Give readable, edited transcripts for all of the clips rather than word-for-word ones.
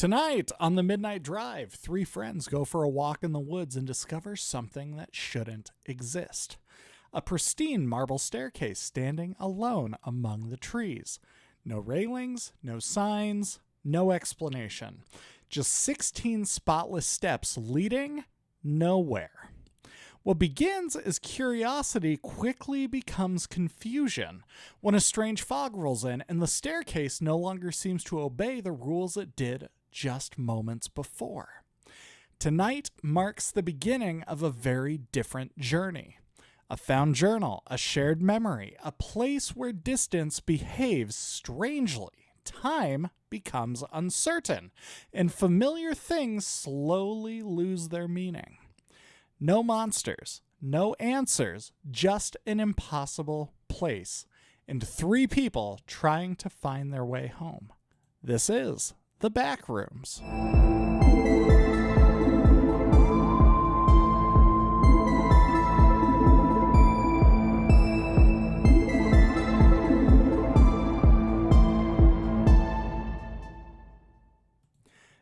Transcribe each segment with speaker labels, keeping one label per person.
Speaker 1: Tonight on the Midnight Drive, three friends go for a walk in the woods and discover something that shouldn't exist. A pristine marble staircase standing alone among the trees. No railings, no signs, no explanation. Just 16 spotless steps leading nowhere. What begins as curiosity quickly becomes confusion when a strange fog rolls in and the staircase no longer seems to obey the rules it did just moments before. Tonight marks the beginning of a very different journey. A found journal, a shared memory, a place where distance behaves strangely. Time becomes uncertain, and familiar things slowly lose their meaning. No monsters, no answers, just an impossible place, and three people trying to find their way home. This is the Backrooms.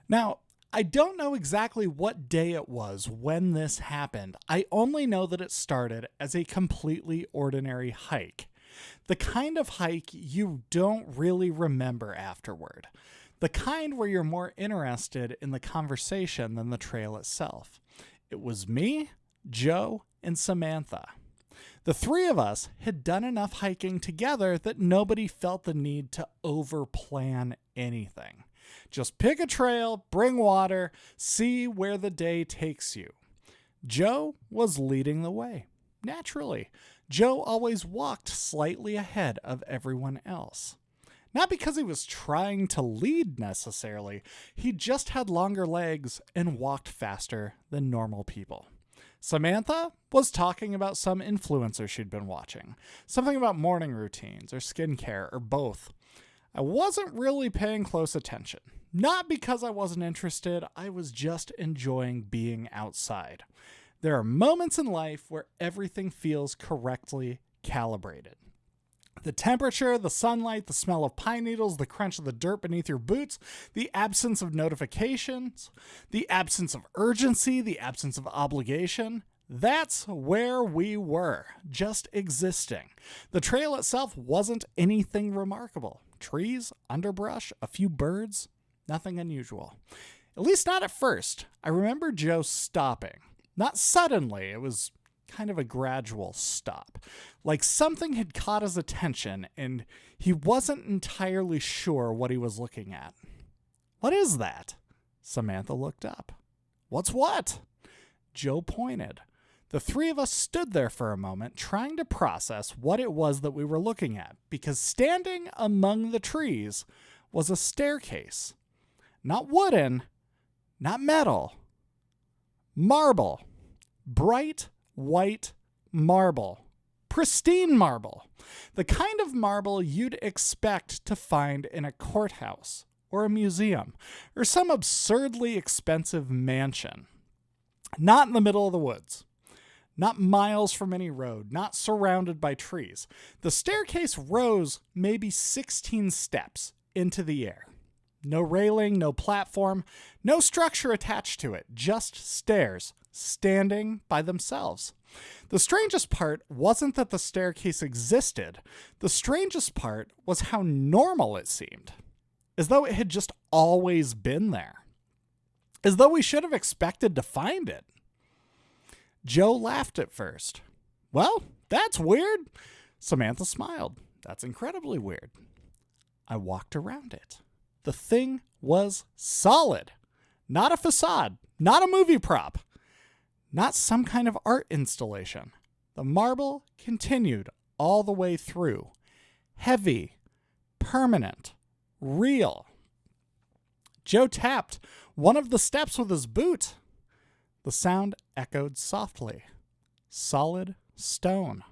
Speaker 1: Now, I don't know exactly what day it was when this happened. I only know that it started as a completely ordinary hike. The kind of hike you don't really remember afterward. The kind where you're more interested in the conversation than the trail itself. It was me, Joe, and Samantha. The three of us had done enough hiking together that nobody felt the need to overplan anything. Just pick a trail, bring water, see where the day takes you. Joe was leading the way. Naturally, Joe always walked slightly ahead of everyone else. Not because he was trying to lead necessarily, he just had longer legs and walked faster than normal people. Samantha was talking about some influencer she'd been watching, something about morning routines or skincare or both. I wasn't really paying close attention. Not because I wasn't interested, I was just enjoying being outside. There are moments in life where everything feels correctly calibrated. The temperature, the sunlight, the smell of pine needles, the crunch of the dirt beneath your boots, the absence of notifications, the absence of urgency, the absence of obligation. That's where we were, just existing. The trail itself wasn't anything remarkable. Trees, underbrush, a few birds, nothing unusual. At least not at first. I remember Joe stopping. Not suddenly, it was kind of a gradual stop. Like something had caught his attention and he wasn't entirely sure what he was looking at. "What is that?" Samantha looked up. "What's what?" Joe pointed. The three of us stood there for a moment, trying to process what it was that we were looking at, because standing among the trees was a staircase. Not wooden, not metal. Marble. Bright white marble. Pristine marble. The kind of marble you'd expect to find in a courthouse or a museum or some absurdly expensive mansion. Not in the middle of the woods. Not miles from any road, not surrounded by trees. The staircase rose maybe 16 steps into the air. No railing, no platform, no structure attached to it, just stairs, standing by themselves. The strangest part wasn't that the staircase existed. The strangest part was how normal it seemed, as though it had just always been there, as though we should have expected to find it. Joe laughed at first. "Well, that's weird." Samantha smiled. "That's incredibly weird." I walked around it. The thing was solid. Not a facade. Not a movie prop. Not some kind of art installation. The marble continued all the way through. Heavy. Permanent. Real. Joe tapped one of the steps with his boot. The sound echoed softly. Solid stone.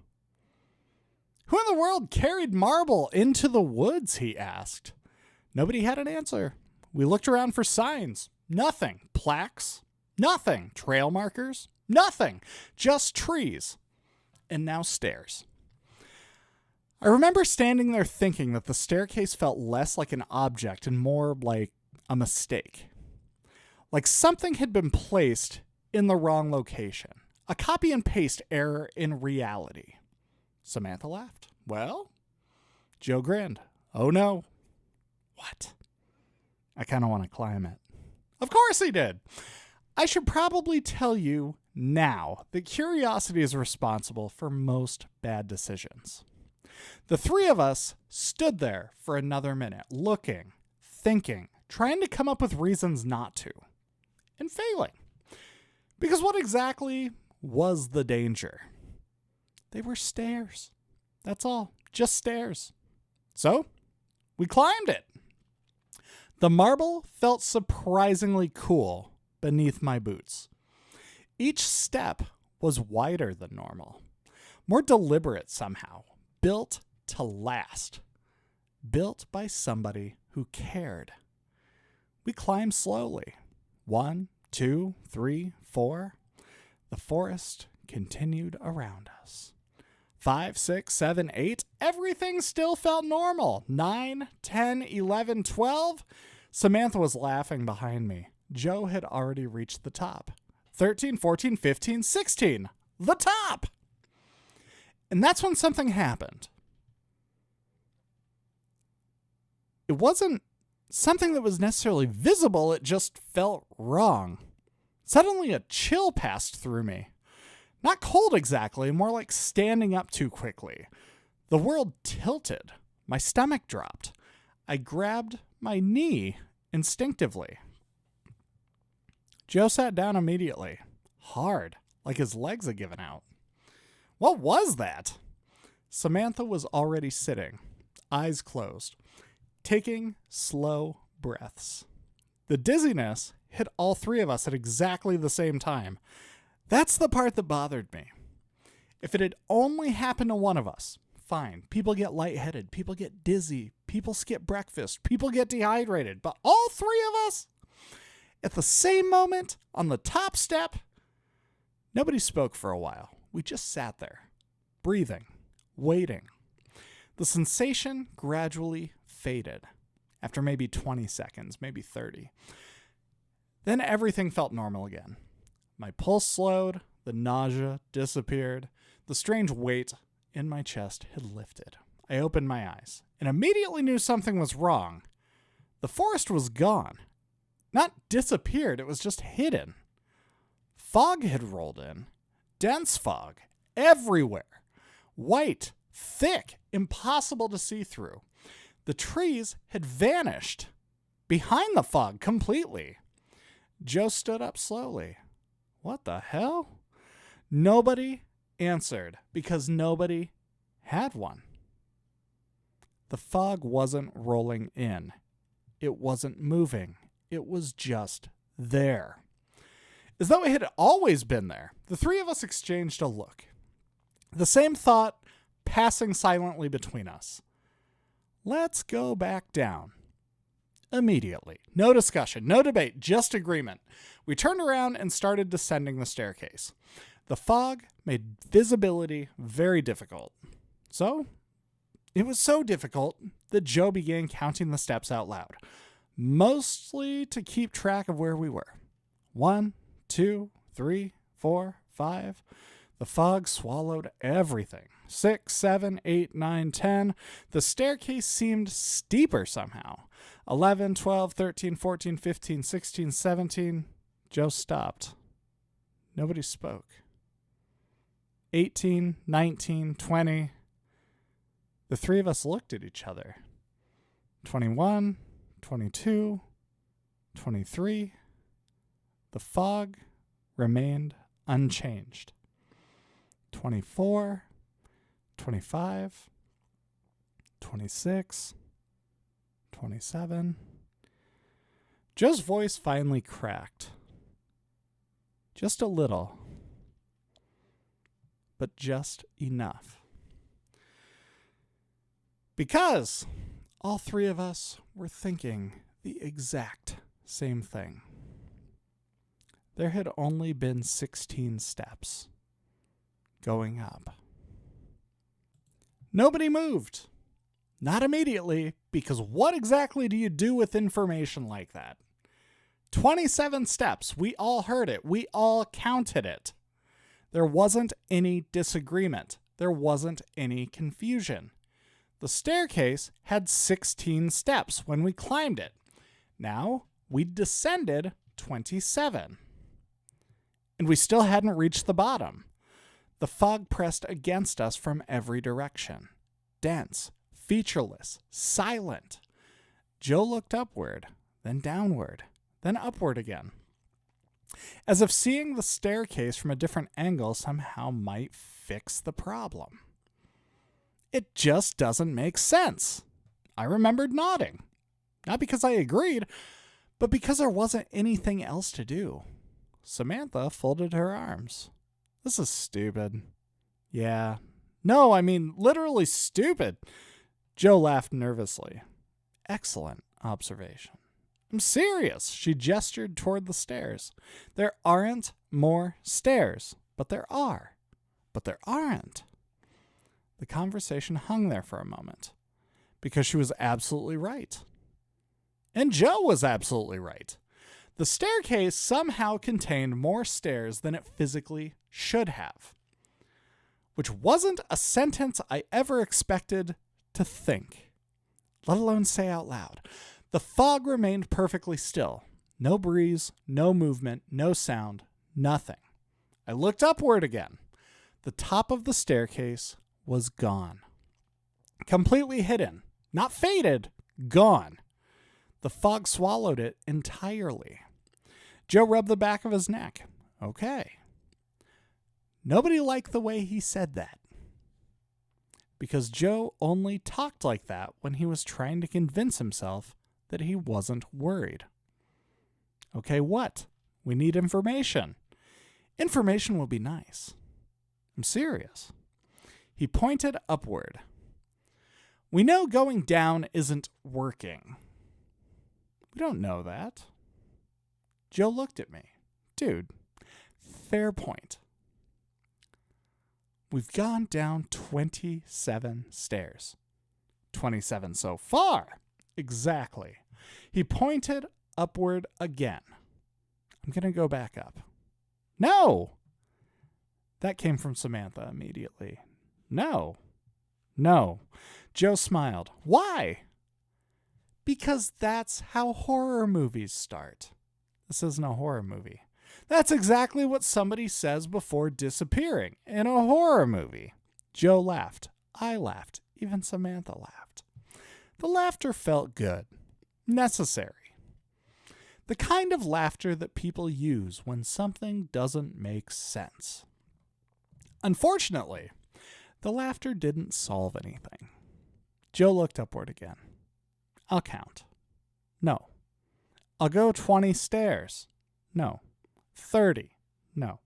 Speaker 1: "Who in the world carried marble into the woods?" he asked. Nobody had an answer. We looked around for signs. Nothing. Plaques. Nothing. Trail markers. Nothing. Just trees. And now stairs. I remember standing there thinking that the staircase felt less like an object and more like a mistake. like something had been placed in the wrong location. A copy and paste error in reality. Samantha laughed. Well? Joe grinned. Oh no. What? I kind of want to climb it. Of course he did. I should probably tell you now that curiosity is responsible for most bad decisions. The three of us stood there for another minute, looking, thinking, trying to come up with reasons not to, and failing. Because what exactly was the danger? They were stairs. That's all. Just stairs. So, we climbed it. The marble felt surprisingly cool beneath my boots. Each step was wider than normal, more deliberate somehow, built to last, built by somebody who cared. We climbed slowly. 1, 2, 3, 4. The forest continued around us. 5, 6, 7, 8. Everything still felt normal. 9, 10, 11, 12. Samantha was laughing behind me. Joe had already reached the top. 13, 14, 15, 16. The top! And that's when something happened. It wasn't something that was necessarily visible, it just felt wrong. Suddenly a chill passed through me. Not cold exactly, more like standing up too quickly. The world tilted. My stomach dropped. I grabbed my knee instinctively. Joe sat down immediately. Hard, like his legs had given out. What was that? Samantha was already sitting, eyes closed, taking slow breaths. The dizziness hit all three of us at exactly the same time. That's the part that bothered me. If it had only happened to one of us, fine. People get lightheaded. People get dizzy. People skip breakfast. People get dehydrated. But all three of us, at the same moment, on the top step, nobody spoke for a while. We just sat there, breathing, waiting. The sensation gradually faded after maybe 20 seconds, maybe 30. Then everything felt normal again. My pulse slowed, the nausea disappeared, the strange weight in my chest had lifted. I opened my eyes and immediately knew something was wrong. The forest was gone. Not disappeared, it was just hidden. Fog had rolled in. Dense fog. Everywhere. White. Thick. Impossible to see through. The trees had vanished. Behind the fog completely. Joe stood up slowly. What the hell? Nobody answered because nobody had one. The fog wasn't rolling in. It wasn't moving. It was just there. As though it had always been there. The three of us exchanged a look. The same thought passing silently between us. Let's go back down. Immediately. No discussion, no debate, just agreement. We turned around and started descending the staircase. The fog made visibility very difficult. It was so difficult that Joe began counting the steps out loud, mostly to keep track of where we were. 1, 2, 3, 4, 5. The fog swallowed everything. 6, 7, 8, 9, 10. The staircase seemed steeper somehow. 11, 12, 13, 14, 15, 16, 17. Joe stopped. Nobody spoke. 18, 19, 20. The three of us looked at each other. 21, 22, 23. The fog remained unchanged. 24, 25, 26, 27. Joe's voice finally cracked. Just a little. But just enough. Because all three of us were thinking the exact same thing. There had only been 16 steps going up. Nobody moved. Not immediately, because what exactly do you do with information like that? 27 steps. We all heard it. We all counted it. There wasn't any disagreement. There wasn't any confusion. The staircase had 16 steps when we climbed it. Now we descended 27. And we still hadn't reached the bottom. The fog pressed against us from every direction. Dense, featureless, silent. Joe looked upward, then downward, then upward again. As if seeing the staircase from a different angle somehow might fix the problem. It just doesn't make sense. I remembered nodding. Not because I agreed, but because there wasn't anything else to do. Samantha folded her arms. This is stupid. Yeah. No, I mean literally stupid. Joe laughed nervously. Excellent observation. I'm serious. She gestured toward the stairs. There aren't more stairs, but there are. But there aren't. The conversation hung there for a moment because she was absolutely right. And Joe was absolutely right. The staircase somehow contained more stairs than it physically should have, which wasn't a sentence I ever expected to think, let alone say out loud. The fog remained perfectly still. No breeze, no movement, no sound, nothing. I looked upward again. The top of the staircase was gone. Completely hidden. Not faded, gone. The fog swallowed it entirely. Joe rubbed the back of his neck. Okay. Nobody liked the way he said that. Because Joe only talked like that when he was trying to convince himself that he wasn't worried. Okay, what? We need information. Information will be nice. I'm serious. He pointed upward. We know going down isn't working. We don't know that. Joe looked at me. Dude, fair point. We've gone down 27 stairs. 27 so far. Exactly. He pointed upward again. I'm going to go back up. No! That came from Samantha immediately. No. No. Joe smiled. Why? Because that's how horror movies start. This isn't a horror movie. That's exactly what somebody says before disappearing in a horror movie. Joe laughed. I laughed. Even Samantha laughed. The laughter felt good. Necessary. The kind of laughter that people use when something doesn't make sense. Unfortunately, the laughter didn't solve anything. Joe looked upward again. I'll count. No. I'll go 20 stairs. No. 30. No.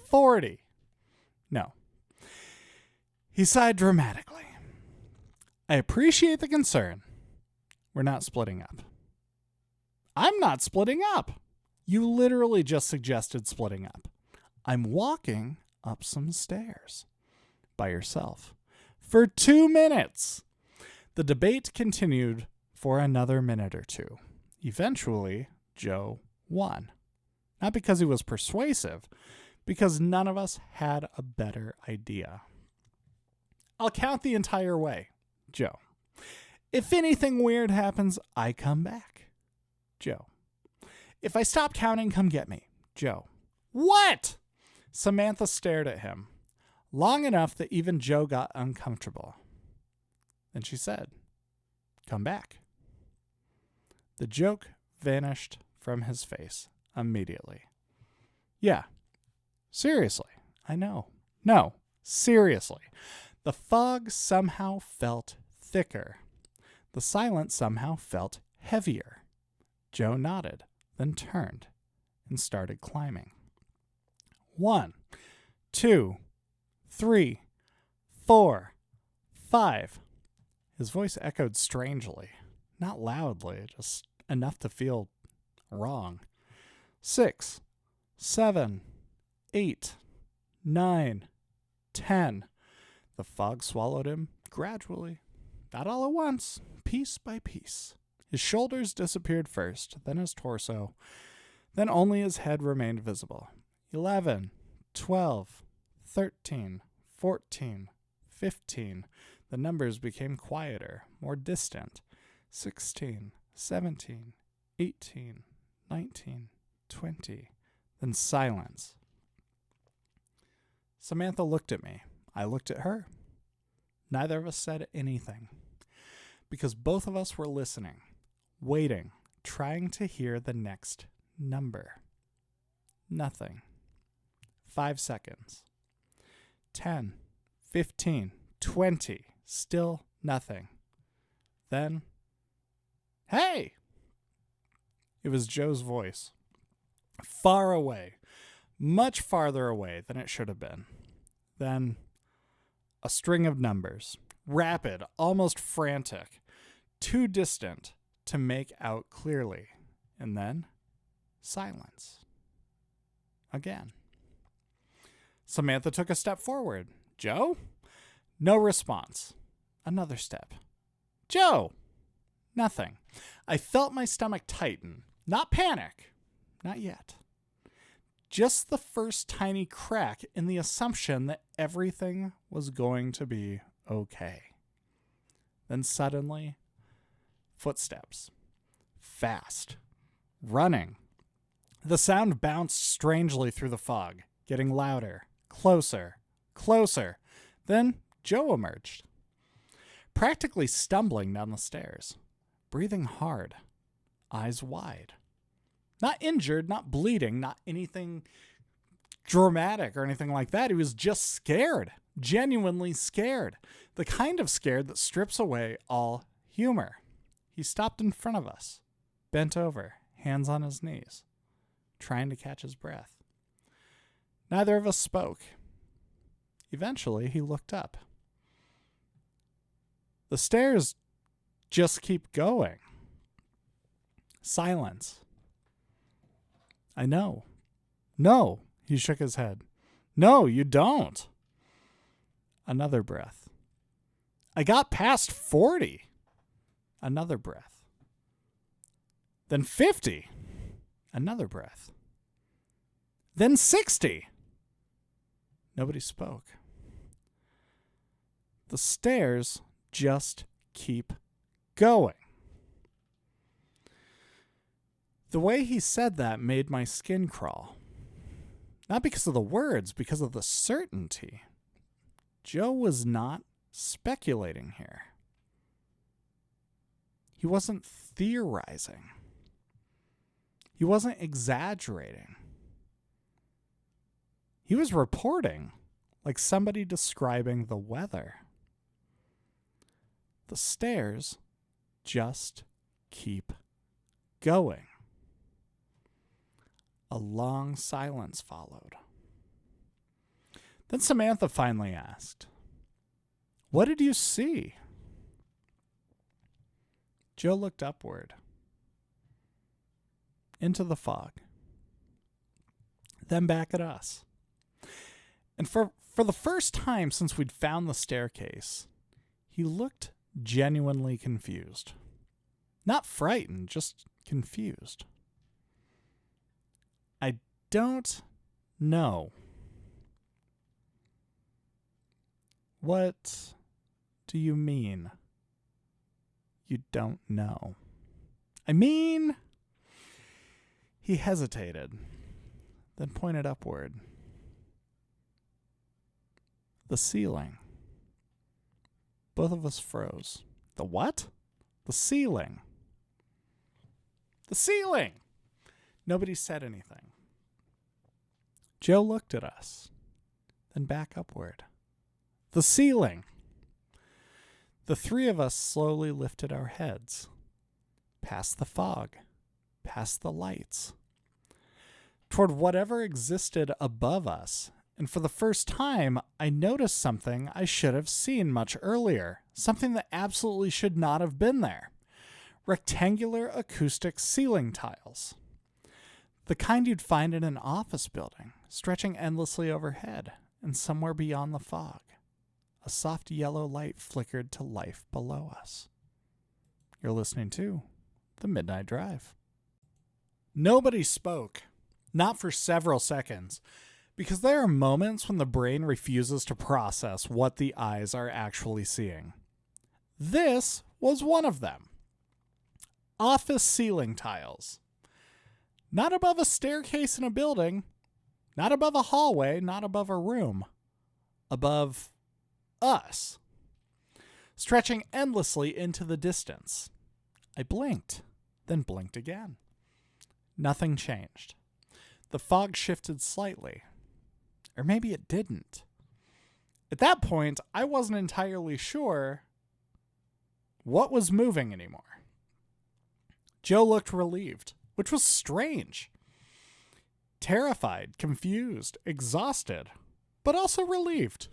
Speaker 1: 40. No. He sighed dramatically. I appreciate the concern. We're not splitting up. I'm not splitting up. You literally just suggested splitting up. I'm walking up some stairs by yourself for 2 minutes. The debate continued for another minute or two. Eventually, Joe won. Not because he was persuasive, because none of us had a better idea. I'll count the entire way. Joe. If anything weird happens, I come back. Joe. If I stop counting, come get me. Joe. What? Samantha stared at him, long enough that even Joe got uncomfortable. Then she said, come back. The joke vanished from his face immediately. Yeah. Seriously. I know. No. Seriously. The fog somehow felt thicker. The silence somehow felt heavier. Joe nodded, then turned and started climbing. 1, 2, 3, 4, 5. His voice echoed strangely, not loudly, just enough to feel wrong. 6, 7, 8, 9, 10. The fog swallowed him gradually, not all at once, piece by piece. His shoulders disappeared first, then his torso, Then only his head remained visible. 11, 12, 13, 14, 15. The numbers became quieter, more distant. 16, 17, 18, 19, 20. Then silence. Samantha looked at me. I looked at her. Neither of us said anything, because both of us were listening, waiting, trying to hear the next number. Nothing. 5 seconds. 10, 15, 20. Still nothing. Then, hey! It was Joe's voice. Far away. Much farther away than it should have been. Then, a string of numbers. Rapid, almost frantic. Too distant to make out clearly. And then, silence. Again. Samantha took a step forward. Joe? No response. Another step. Joe! Nothing. I felt my stomach tighten. Not panic. Not yet. Just the first tiny crack in the assumption that everything was going to be okay. Then suddenly, footsteps. Fast. Running. The sound bounced strangely through the fog, getting louder, closer, closer. Then Joe emerged, practically stumbling down the stairs, breathing hard, eyes wide. Not injured, not bleeding, not anything dramatic or anything like that. He was just scared, genuinely scared. The kind of scared that strips away all humor. He stopped in front of us, bent over, hands on his knees, trying to catch his breath. Neither of us spoke. Eventually, he looked up. The stairs just keep going. Silence. I know. No, he shook his head. No, you don't. Another breath. I got past 40. Another breath. Then 50. Another breath. Then 60. Nobody spoke. The stairs just keep going. The way he said that made my skin crawl. Not because of the words, because of the certainty. Joe was not speculating here. He wasn't theorizing. He wasn't exaggerating. He was reporting like somebody describing the weather. The stairs just keep going. A long silence followed. Then Samantha finally asked, "What did you see?" Joe looked upward, into the fog, then back at us. And for the first time since we'd found the staircase, he looked genuinely confused. Not frightened, just confused. I don't know. What do you mean you don't know? I mean, he hesitated, then pointed upward. The ceiling. Both of us froze. The what? The ceiling. The ceiling! Nobody said anything. Joe looked at us, then back upward. The ceiling! The three of us slowly lifted our heads, past the fog, past the lights, toward whatever existed above us. And for the first time, I noticed something I should have seen much earlier, something that absolutely should not have been there. Rectangular acoustic ceiling tiles. The kind you'd find in an office building, stretching endlessly overhead, and somewhere beyond the fog, a soft yellow light flickered to life below us. You're listening to The Midnight Drive. Nobody spoke, not for several seconds, because there are moments when the brain refuses to process what the eyes are actually seeing. This was one of them. Office ceiling tiles. Not above a staircase in a building, not above a hallway, not above a room. Above us. Stretching endlessly into the distance. I blinked, then blinked again. Nothing changed. The fog shifted slightly. Or maybe it didn't. At that point, I wasn't entirely sure what was moving anymore. Joe looked relieved, which was strange. Terrified, confused, exhausted, but also relieved.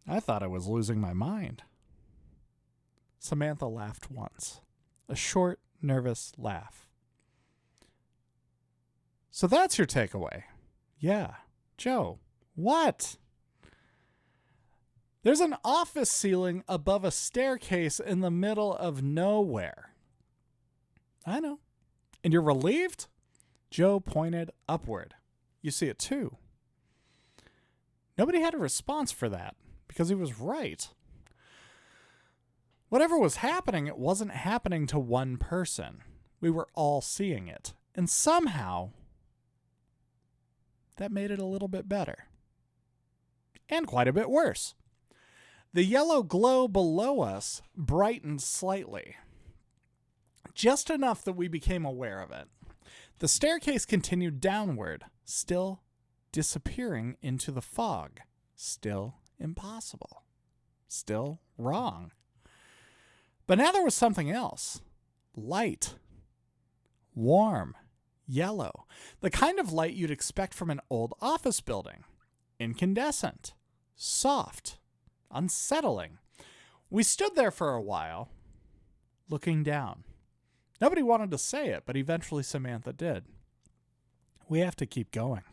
Speaker 1: I thought I was losing my mind. Samantha laughed once, a short, nervous laugh. So that's your takeaway. Yeah. Joe, what? There's an office ceiling above a staircase in the middle of nowhere. I know. And you're relieved? Joe pointed upward. You see it too. Nobody had a response for that because he was right. Whatever was happening, it wasn't happening to one person. We were all seeing it. And somehow, that made it a little bit better. And quite a bit worse. The yellow glow below us brightened slightly. Just enough that we became aware of it. The staircase continued downward, still disappearing into the fog. Still impossible. Still wrong. But now there was something else. Light. Warm. Yellow. The kind of light you'd expect from an old office building. Incandescent. Soft. Unsettling. We stood there for a while, looking down. Nobody wanted to say it, but eventually Samantha did. We have to keep going.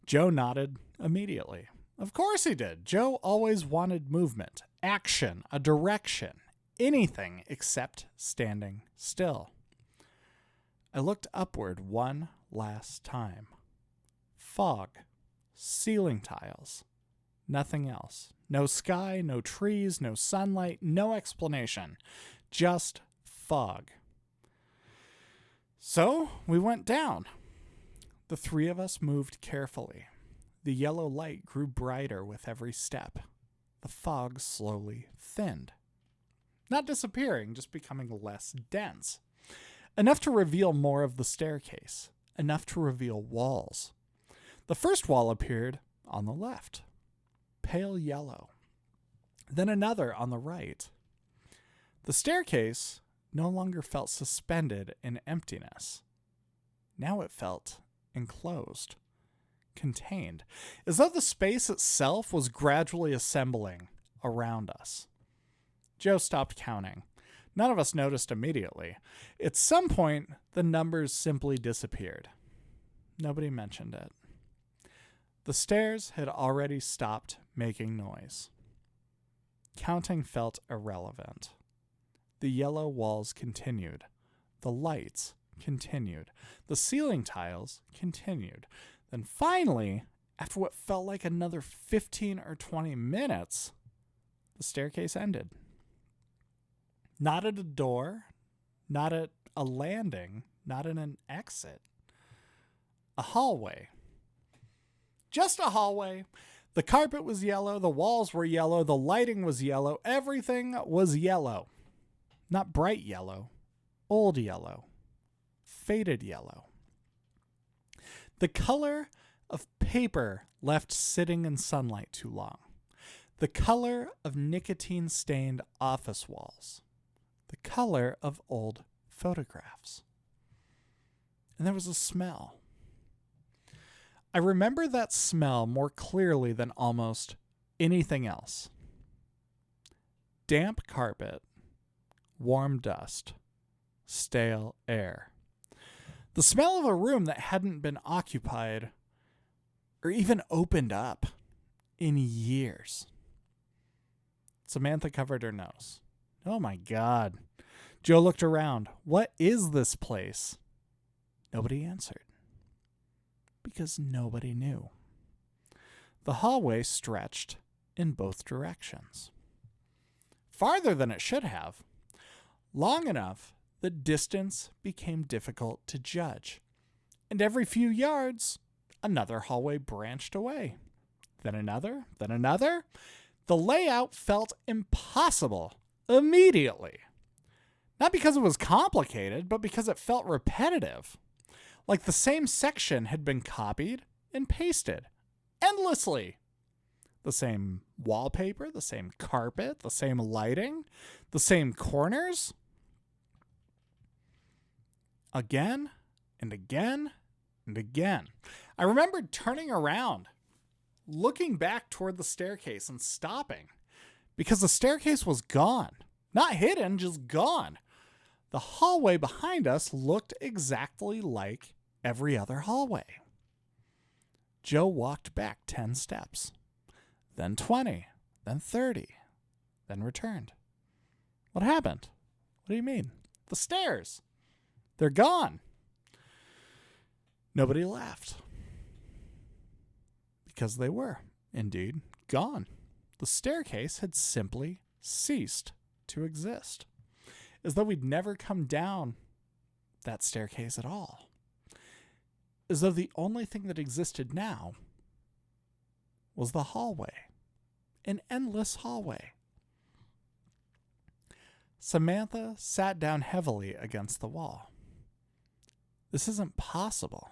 Speaker 1: Joe nodded immediately. Of course he did. Joe always wanted movement, action, a direction, anything except standing still. I looked upward one last time. Fog, ceiling tiles, nothing else. No sky, no trees, no sunlight, no explanation. Just fog. So we went down. The three of us moved carefully. The yellow light grew brighter with every step. The fog slowly thinned. Not disappearing, just becoming less dense. Enough to reveal more of the staircase. Enough to reveal walls. The first wall appeared on the left. Pale yellow. Then another on the right. The staircase no longer felt suspended in emptiness. Now it felt enclosed, contained, as though the space itself was gradually assembling around us. Joe stopped counting. None of us noticed immediately. At some point, the numbers simply disappeared. Nobody mentioned it. The stairs had already stopped making noise. Counting felt irrelevant. The yellow walls continued. The lights continued. The ceiling tiles continued. Then finally, after what felt like another 15 or 20 minutes, the staircase ended. Not at a door, not at a landing, not in an exit. A hallway. Just a hallway. The carpet was yellow, the walls were yellow, the lighting was yellow, everything was yellow. Not bright yellow, old yellow, faded yellow. The color of paper left sitting in sunlight too long. The color of nicotine-stained office walls. The color of old photographs. And there was a smell. I remember that smell more clearly than almost anything else. Damp carpet, warm dust, stale air. The smell of a room that hadn't been occupied or even opened up in years. Samantha covered her nose. Oh my God. Joe looked around. What is this place? Nobody answered, because nobody knew. The hallway stretched in both directions. Farther than it should have. Long enough, the distance became difficult to judge. And every few yards, another hallway branched away. Then another, then another. The layout felt impossible immediately. Not because it was complicated, but because it felt repetitive. Like the same section had been copied and pasted endlessly. The same wallpaper, the same carpet, the same lighting, the same corners. Again and again and again. I remembered turning around, looking back toward the staircase and stopping because the staircase was gone. Not hidden, just gone. The hallway behind us looked exactly like every other hallway. Joe walked back 10 steps, then 20, then 30, then returned. What happened? What do you mean? The stairs. They're gone. Nobody laughed. Because they were, indeed, gone. The staircase had simply ceased to exist. As though we'd never come down that staircase at all. As though the only thing that existed now was the hallway. An endless hallway. Samantha sat down heavily against the wall. This isn't possible.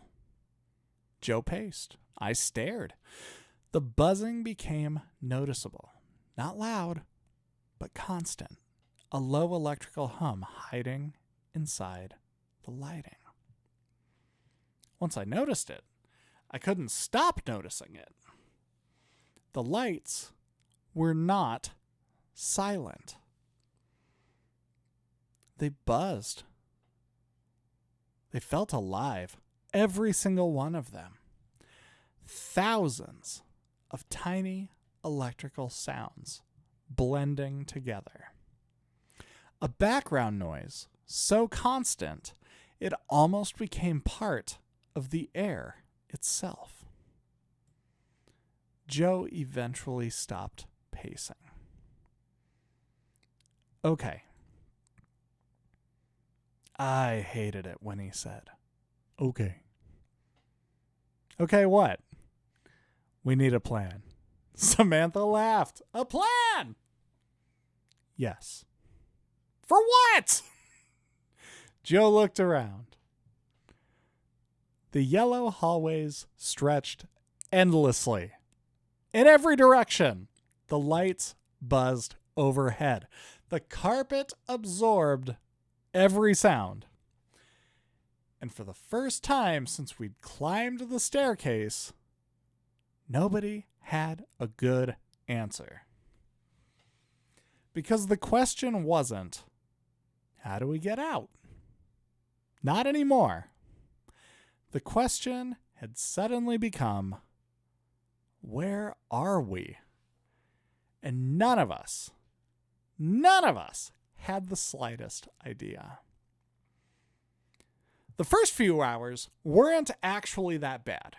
Speaker 1: Joe paced. I stared. The buzzing became noticeable. Not loud, but constant. A low electrical hum hiding inside the lighting. Once I noticed it, I couldn't stop noticing it. The lights were not silent. They buzzed. They felt alive, every single one of them. Thousands of tiny electrical sounds blending together. A background noise so constant it almost became part of the air itself. Joe eventually stopped pacing. Okay. I hated it when he said, okay. Okay, what? We need a plan. Samantha laughed. A plan! Yes. For what? Joe looked around. The yellow hallways stretched endlessly. In every direction, the lights buzzed overhead. The carpet absorbed every sound. And for the first time since we'd climbed the staircase, nobody had a good answer. Because the question wasn't, how do we get out? Not anymore. The question had suddenly become, where are we? And none of us had the slightest idea. The first few hours weren't actually that bad.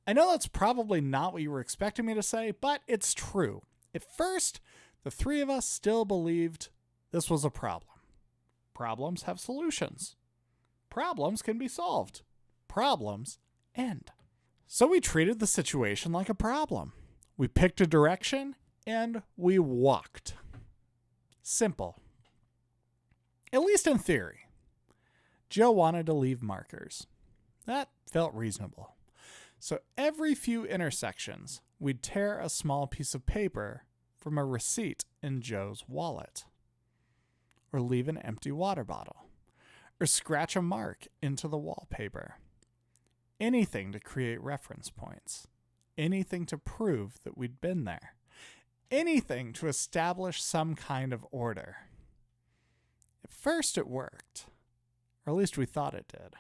Speaker 1: I know that's probably not what you were expecting me to say, but it's true. At first, the three of us still believed this was a problem. Problems have solutions. Problems can be solved. Problems end. So we treated the situation like a problem. We picked a direction and we walked. Simple. At least in theory. Joe wanted to leave markers. That felt reasonable. So every few intersections, we'd tear a small piece of paper from a receipt in Joe's wallet. Or leave an empty water bottle. Or scratch a mark into the wallpaper. Anything to create reference points. Anything to prove that we'd been there. Anything to establish some kind of order. At first it worked. Or at least we thought it did.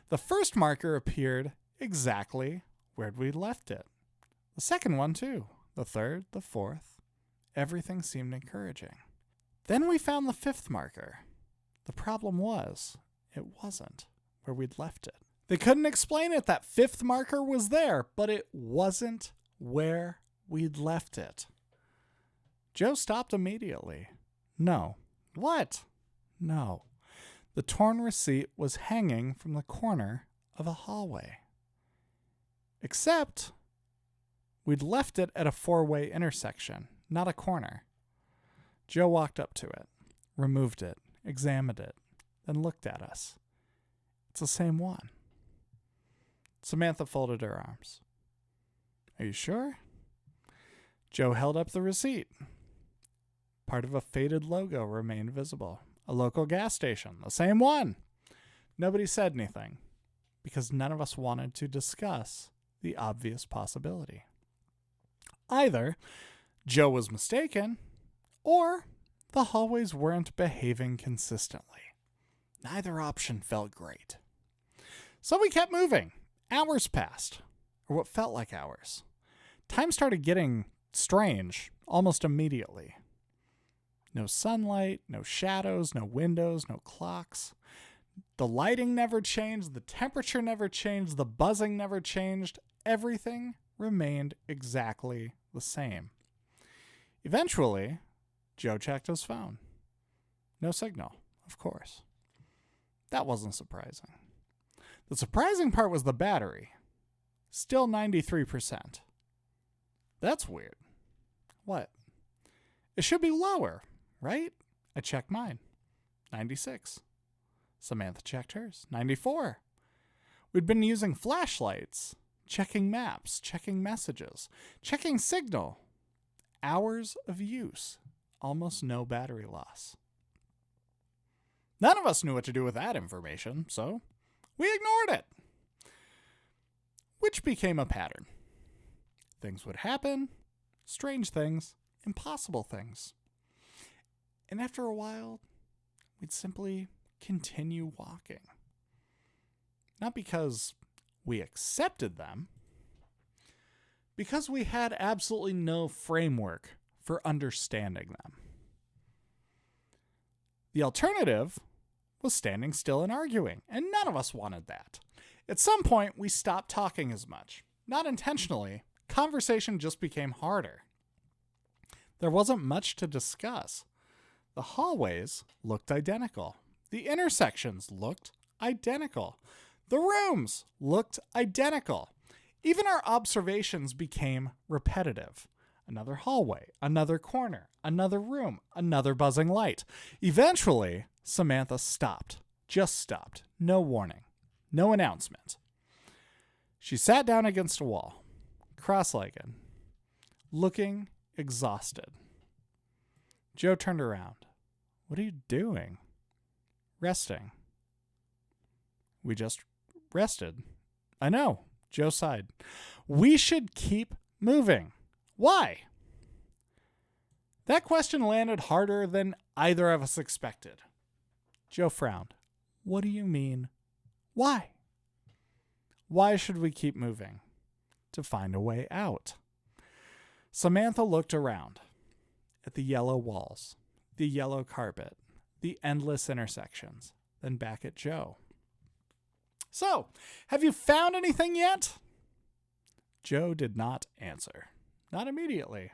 Speaker 1: The first marker appeared exactly where we'd left it. The second one too. The third, the fourth. Everything seemed encouraging. Then we found the fifth marker. The problem was, it wasn't where we'd left it. They couldn't explain it. That fifth marker was there, but it wasn't where we'd left it. Joe stopped immediately. No. What? No. The torn receipt was hanging from the corner of a hallway. Except we'd left it at a four-way intersection, not a corner. Joe walked up to it, removed it, examined it, then looked at us. It's the same one. Samantha folded her arms. Are you sure? Joe held up the receipt. Part of a faded logo remained visible. A local gas station, the same one. Nobody said anything, because none of us wanted to discuss the obvious possibility. Either Joe was mistaken, or the hallways weren't behaving consistently. Neither option felt great. So we kept moving. Hours passed, or what felt like hours. Time started getting strange almost immediately. No sunlight, no shadows, no windows, no clocks. The lighting never changed, the temperature never changed, the buzzing never changed. Everything remained exactly the same. Eventually, Joe checked his phone. No signal, of course. That wasn't surprising. The surprising part was the battery. Still 93%. That's weird. What? It should be lower, right? I checked mine. 96. Samantha checked hers. 94. We'd been using flashlights, checking maps, checking messages, checking signal. Hours of use. Almost no battery loss. None of us knew what to do with that information, so we ignored it. Which became a pattern. Things would happen, strange things, impossible things. And after a while, we'd simply continue walking. Not because we accepted them, because we had absolutely no framework for understanding them. The alternative was standing still and arguing, and none of us wanted that. At some point, we stopped talking as much. Not intentionally, conversation just became harder. There wasn't much to discuss. The hallways looked identical. The intersections looked identical. The rooms looked identical. Even our observations became repetitive. Another hallway, another corner, another room, another buzzing light. Eventually, Samantha stopped. Just stopped. No warning. No announcement. She sat down against a wall, cross-legged, looking exhausted. Joe turned around. What are you doing? Resting. We just rested. I know. Joe sighed. We should keep moving. Why? That question landed harder than either of us expected. Joe frowned. What do you mean? Why? Why should we keep moving? To find a way out. Samantha looked around at the yellow walls, the yellow carpet, the endless intersections, then back at Joe. So, have you found anything yet? Joe did not answer. Not immediately.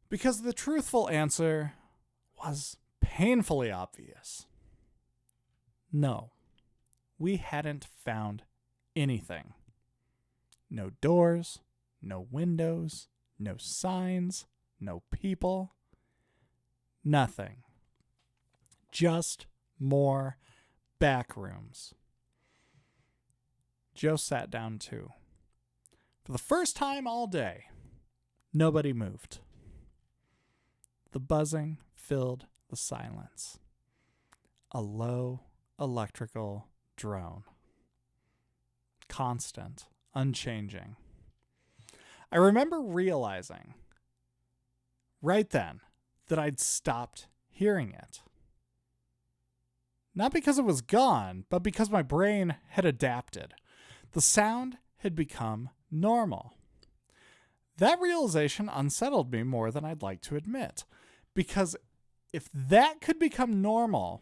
Speaker 1: Because the truthful answer was painfully obvious. No, we hadn't found anything. No doors, no windows, no signs, no people. Nothing. Just more backrooms. Joe sat down too. For the first time all day, nobody moved. The buzzing filled the silence. A low electrical drone. Constant, unchanging. I remember realizing right then that I'd stopped hearing it. Not because it was gone, but because my brain had adapted. The sound had become normal. That realization unsettled me more than I'd like to admit, because If that could become normal,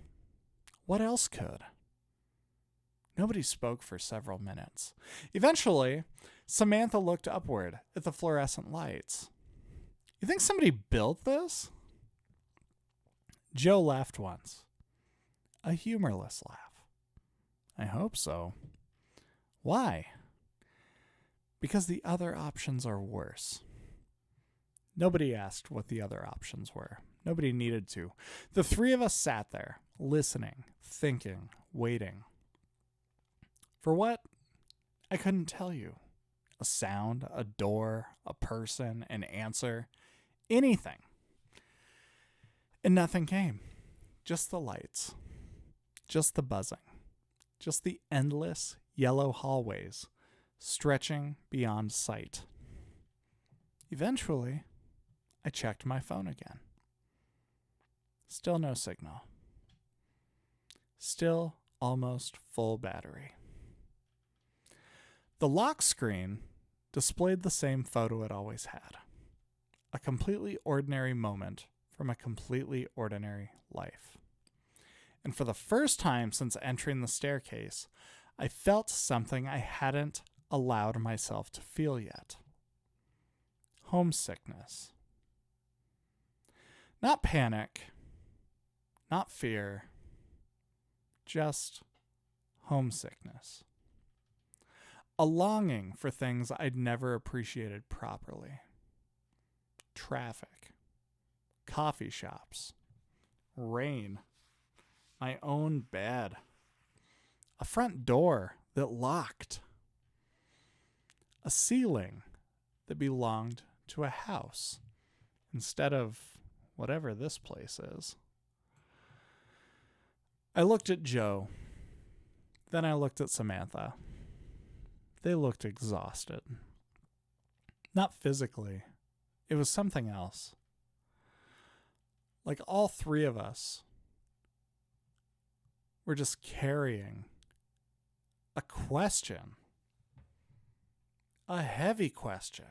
Speaker 1: what else could? Nobody spoke for several minutes. Eventually, Samantha looked upward at the fluorescent lights. You think somebody built this? Joe laughed once. A humorless laugh. I hope so. Why? Because the other options are worse. Nobody asked what the other options were. Nobody needed to. The three of us sat there, listening, thinking, waiting. For what? I couldn't tell you. A sound, a door, a person, an answer, anything. And nothing came. Just the lights. Just the buzzing. Just the endless yellow hallways stretching beyond sight. Eventually, I checked my phone again. Still no signal. Still almost full battery. The lock screen displayed the same photo it always had. A completely ordinary moment from a completely ordinary life. And for the first time since entering the staircase, I felt something I hadn't allowed myself to feel yet. Homesickness. Not panic, not fear, just homesickness. A longing for things I'd never appreciated properly. Traffic, coffee shops, rain, my own bed, a front door that locked, a ceiling that belonged to a house instead of whatever this place is. I looked at Joe. Then I looked at Samantha. They looked exhausted. Not physically. It was something else. Like all three of us were just carrying a question. A heavy question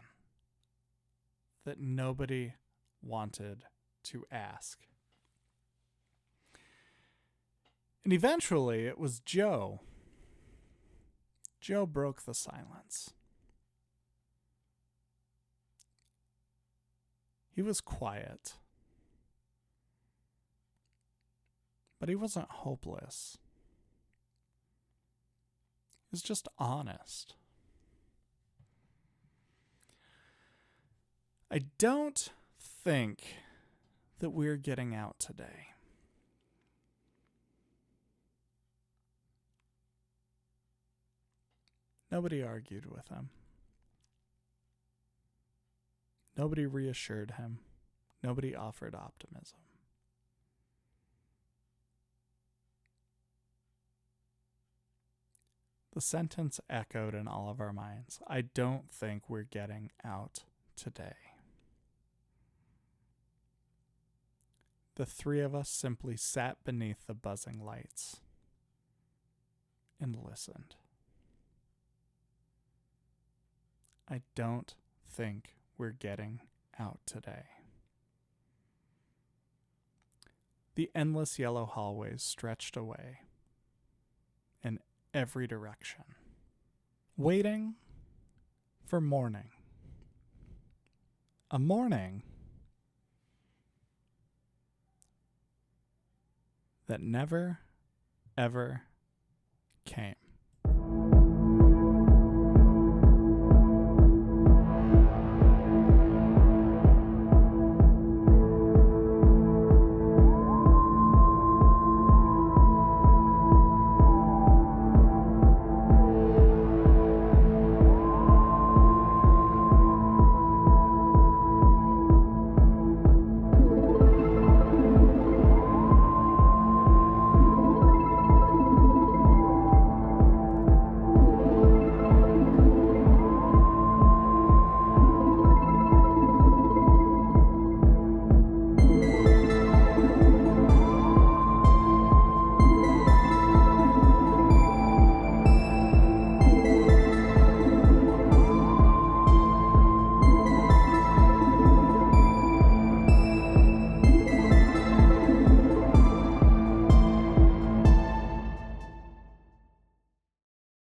Speaker 1: that nobody wanted to ask. And eventually it was Joe. Joe broke the silence. He was quiet, but he wasn't hopeless. He was just honest. I don't think that we're getting out today. Nobody argued with him. Nobody reassured him. Nobody offered optimism. The sentence echoed in all of our minds. I don't think we're getting out today. The three of us simply sat beneath the buzzing lights and listened. I don't think we're getting out today. The endless yellow hallways stretched away in every direction, waiting for morning. A morning that never, ever came.